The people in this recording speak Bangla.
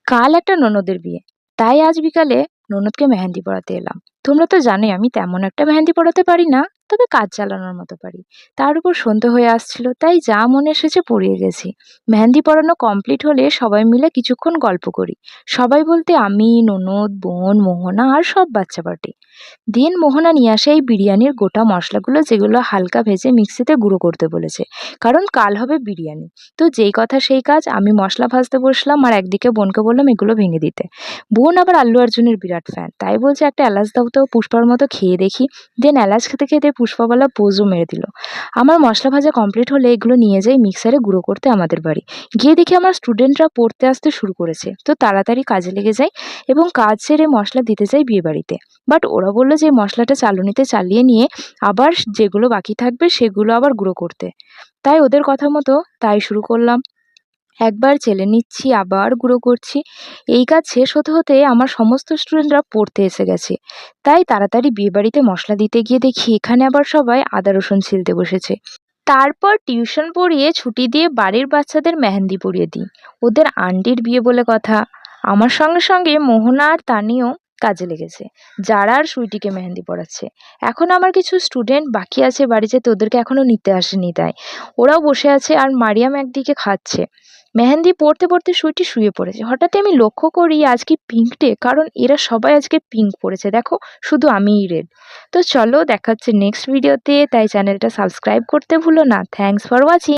কাল একটা ননদের বিয়ে, তাই আজ বিকালে ননদকে মেহেন্দি পরাতে এলাম। তোমরা তো জানোই আমি তেমন একটা মেহেন্দি পরাতে পারি না, তবে কাজ চালানোর মতো পারি। তার উপর সন্ধে হয়ে আসছিল, তাই যা মনে এসেছে পরিয়ে গেছি। মেহেন্দি পরানো কমপ্লিট হলে সবাই মিলে কিছুক্ষণ গল্প করি। সবাই বলতে আমি, ননদ, বোন, মোহনা আর সব বাচ্চা পার্টি। দিন মোহনা নিয়ে আসে এই বিরিয়ানির গোটা মশলাগুলো, যেগুলো হালকা ভেজে মিক্সিতে গুঁড়ো করতে বলেছে, কারণ কাল হবে বিরিয়ানি। তো যেই কথা সেই কাজ, আমি মশলা ভাজতে বসলাম আর একদিকে বোনকে বললাম এগুলো ভেঙে দিতে। বোন আবার আল্লু অর্জুনের বিরাট ফ্যান, তাই বলছে একটা এলাচ দাও তো, পুষ্পার মতো খেয়ে দেখি। দেন এলাচ খেতে খেতে পুষ্পাওয়ালা পোজও মেরে দিল। আমার মশলা ভাজা কমপ্লিট হলে এগুলো নিয়ে যাই মিক্সারে গুঁড়ো করতে আমাদের বাড়ি। গিয়ে দেখি আমার স্টুডেন্টরা পড়তে আসতে শুরু করেছে, তো তাড়াতাড়ি কাজে লেগে যাই এবং কাজ সেরে মশলা দিতে যাই বিয়ে বাড়িতে। বাট ওরা বললো যে মশলাটা চালুনিতে চালিয়ে নিয়ে আবার যেগুলো বাকি থাকবে সেগুলো আবার গুঁড়ো করতে। তাই ওদের কথা মতো তাই শুরু করলাম। একবার চেলে নিচ্ছি, আবার গুঁড়ো করছি। এই কাজ শেষ হতে হতে আমার সমস্ত স্টুডেন্টরা পড়তে এসে গেছে। তাই তাড়াতাড়ি বিয়েবাড়িতে মশলা দিতে গিয়ে দেখি এখানে আবার সবাই আদা রসুন ছিলতে বসেছে। তারপর টিউশন পড়িয়ে ছুটি দিয়ে বাড়ির বাচ্চাদের মেহেন্দি পরিয়ে দিই। ওদের আন্টির বিয়ে বলে কথা। আমার সঙ্গে সঙ্গে মোহনা আর তানিও কাজে লেগেছে, যারা আর সুইটিকে মেহেন্দি পড়াচ্ছে। এখন আমার কিছু স্টুডেন্ট বাকি আছে বাড়ি যেতে, ওদেরকে এখনো নিতে আসেনি, তাই ওরাও বসে আছে আর মারিয়াম একদিকে খাচ্ছে। মেহেন্দি পড়তে পড়তে সুইটি শুয়ে পড়েছে। হঠাৎই আমি লক্ষ্য করি আজকে পিঙ্ক ডে, কারণ এরা সবাই আজকে পিঙ্ক পরেছে, দেখো শুধু আমিই রেড। তো চলো দেখা হচ্ছে নেক্সট ভিডিওতে, তাই চ্যানেলটা সাবস্ক্রাইব করতে ভুলো না। Thanks for watching.